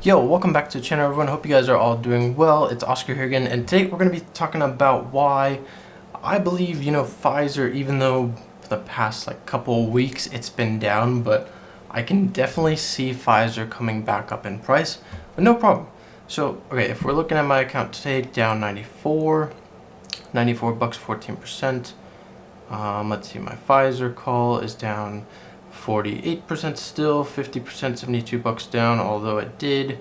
Yo, welcome back to the channel, everyone. Hope you guys are all doing well. It's Oscar here again, and today we're going to be talking about why I believe, Pfizer, even though for the past couple of weeks it's been down, but I can definitely see Pfizer coming back up in price, but no problem. So, okay, if we're looking at my account today, down 94 bucks, 14%. Let's see, my Pfizer call is down 48% still, 50%, 72 bucks down, although it did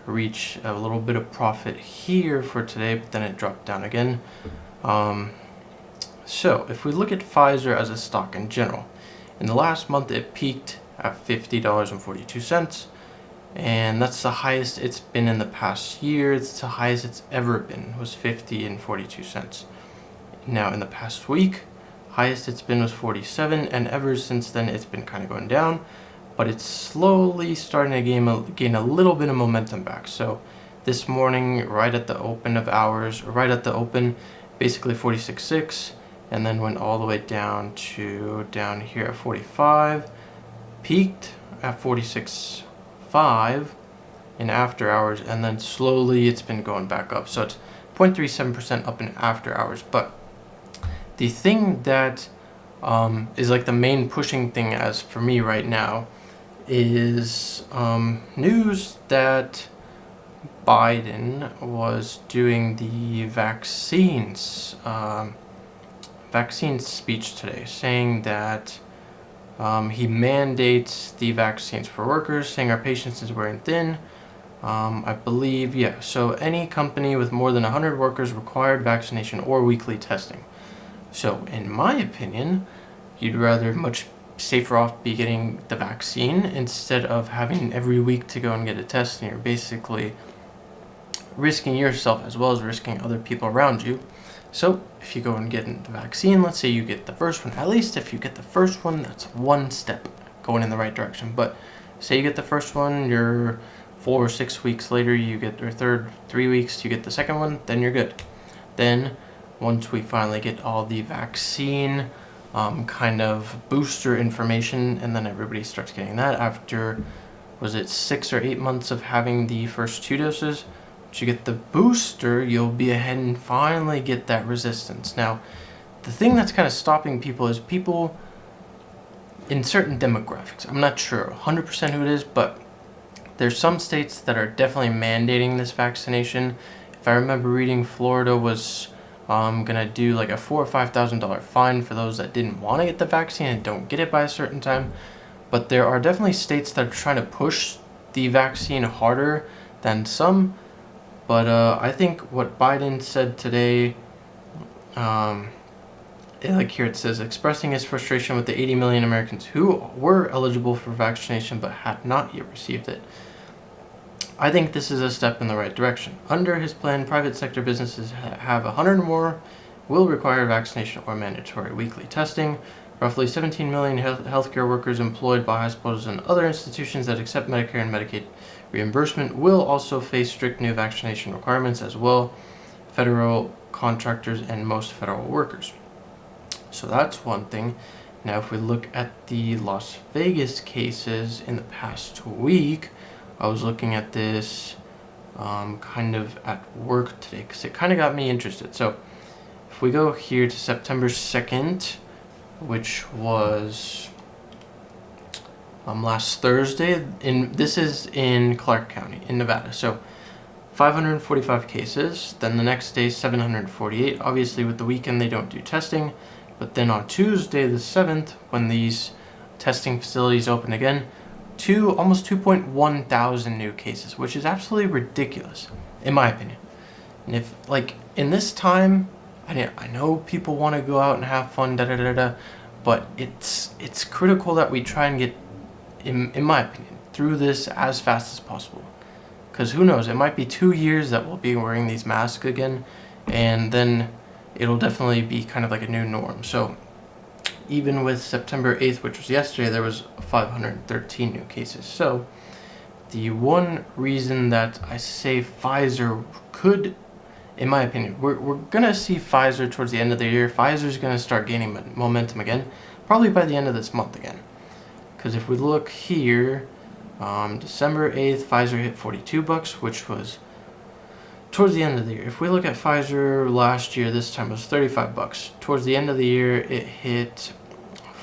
reach a little bit of profit here for today, but then it dropped down again. So if we look at Pfizer as a stock in general, in the last month it peaked at $50.42, and that's the highest it's been in the past year. It's the highest it's ever been, was $50.42. Now in the past week, highest it's been was 47, and ever since then it's been kind of going down, but it's slowly starting to gain a little bit of momentum back. So this morning, right at the open of hours, or right at the open, basically 46.6, and then went all the way down here at 45, peaked at 46.5 in after hours, and then slowly it's been going back up. So it's 0.37% up in after hours, but the thing that is the main pushing thing as for me right now is news that Biden was doing the vaccine speech today, saying that he mandates the vaccines for workers, saying our patience is wearing thin. I believe, yeah, so any company with more than 100 workers required vaccination or weekly testing. So, in my opinion, you'd rather much safer off be getting the vaccine instead of having every week to go and get a test, and you're basically risking yourself as well as risking other people around you. So, if you go and get the vaccine, let's say you get the first one, at least if you get the first one, that's one step going in the right direction. But say you get the first one, you're 4 or 6 weeks later, you get your 3 weeks, you get the second one, then you're good. Then once we finally get all the vaccine kind of booster information, and then everybody starts getting that after, was it 6 or 8 months of having the first 2 doses? Once you get the booster, you'll be ahead and finally get that resistance. Now, the thing that's kind of stopping people is people in certain demographics. I'm not sure 100% who it is, but there's some states that are definitely mandating this vaccination. If I remember reading, Florida was gonna do a $4,000 or $5,000 fine for those that didn't want to get the vaccine and don't get it by a certain time. But there are definitely states that are trying to push the vaccine harder than some. But I think what Biden said today, here it says, expressing his frustration with the 80 million Americans who were eligible for vaccination but had not yet received it. I think this is a step in the right direction. Under his plan, private sector businesses have 100 or more will require vaccination or mandatory weekly testing. Roughly 17 million healthcare workers employed by hospitals and other institutions that accept Medicare and Medicaid reimbursement will also face strict new vaccination requirements as well, federal contractors and most federal workers. So that's one thing. Now if we look at the Las Vegas cases in the past week, I was looking at this kind of at work today because it kind of got me interested. So if we go here to September 2nd, which was last Thursday, this is in Clark County in Nevada. So 545 cases, then the next day 748. Obviously with the weekend they don't do testing, but then on Tuesday the 7th, when these testing facilities open again, almost 2.1 thousand new cases, which is absolutely ridiculous, in my opinion. And if, in this time, I know people want to go out and have fun, but it's critical that we try and get, in my opinion, through this as fast as possible. Because who knows, it might be 2 years that we'll be wearing these masks again, and then it'll definitely be kind of like a new norm. So even with September 8th, which was yesterday, there was 513 new cases. So the one reason that I say Pfizer could, in my opinion, we're going to see Pfizer towards the end of the year. Pfizer's going to start gaining momentum again, probably by the end of this month again. Because if we look here, December 8th, Pfizer hit $42, which was towards the end of the year. If we look at Pfizer last year, this time it was $35. Towards the end of the year, it hit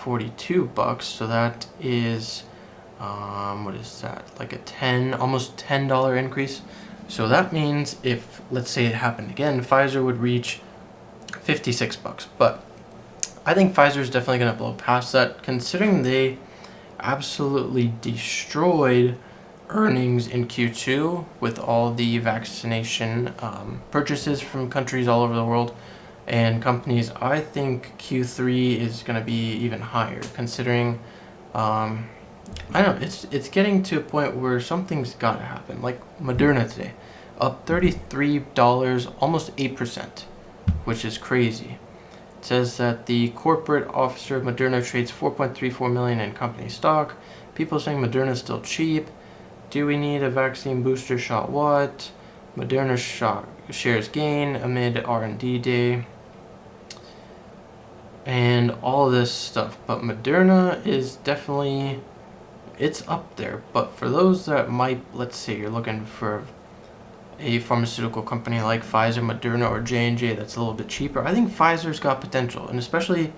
$42. So that is, what is that? Like a almost $10 increase. So that means if, let's say it happened again, Pfizer would reach $56. But I think Pfizer is definitely going to blow past that, considering they absolutely destroyed earnings in Q2 with all the vaccination purchases from countries all over the world and companies. I think Q3 is going to be even higher, considering I don't know, it's getting to a point where something's got to happen. Like Moderna today, up $33, almost 8%, which is crazy. It says that the corporate officer of Moderna trades 4.34 million in company stock. People saying Moderna's still cheap. Do we need a vaccine booster shot? What? Moderna shares gain amid R&D day. And all this stuff. But Moderna is definitely, it's up there. But for those that might, let's say you're looking for a pharmaceutical company like Pfizer, Moderna, or J&J that's a little bit cheaper, I think Pfizer's got potential. And especially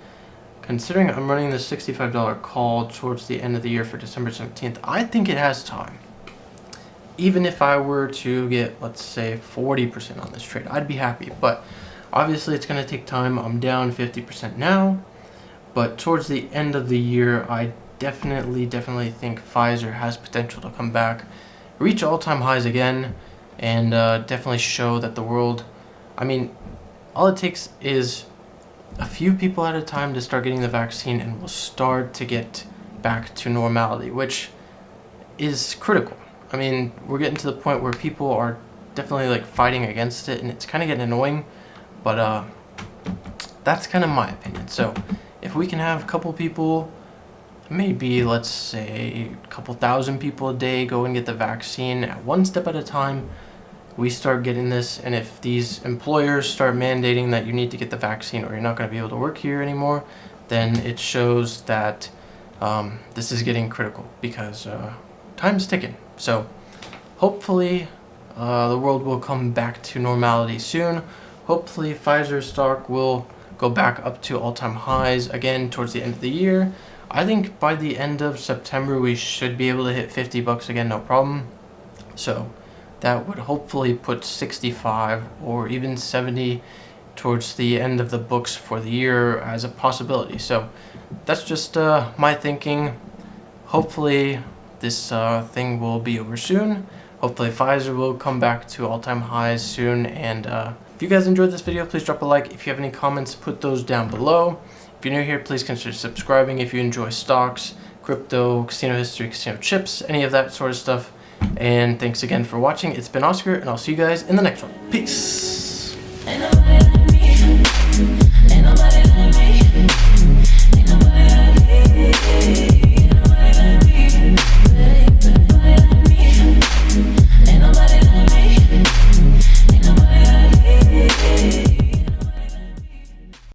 considering I'm running the $65 call towards the end of the year for December 17th, I think it has time. Even if I were to get, let's say, 40% on this trade, I'd be happy. But obviously it's going to take time. I'm down 50% now. But towards the end of the year, I definitely think Pfizer has potential to come back, reach all-time highs again, and definitely show that the world, I mean, all it takes is a few people at a time to start getting the vaccine, and we'll start to get back to normality, which is critical. I mean, we're getting to the point where people are definitely like fighting against it, and it's kind of getting annoying, but that's kind of my opinion. So if we can have a couple people, maybe let's say a couple thousand people a day go and get the vaccine at one step at a time, we start getting this. And if these employers start mandating that you need to get the vaccine or you're not going to be able to work here anymore, then it shows that this is getting critical, because time's ticking. So hopefully the world will come back to normality soon. Hopefully Pfizer stock will go back up to all-time highs again towards the end of the year. I think by the end of September we should be able to hit $50 again, no problem. So that would hopefully put 65 or even 70 towards the end of the books for the year as a possibility. So that's just my thinking. Hopefully this thing will be over soon. Hopefully Pfizer will come back to all-time highs soon. And if you guys enjoyed this video, please drop a like. If you have any comments, put those down below. If you're new here, please consider subscribing. If you enjoy stocks, crypto, casino history, casino chips, any of that sort of stuff. And thanks again for watching. It's been Oscar, and I'll see you guys in the next one. Peace.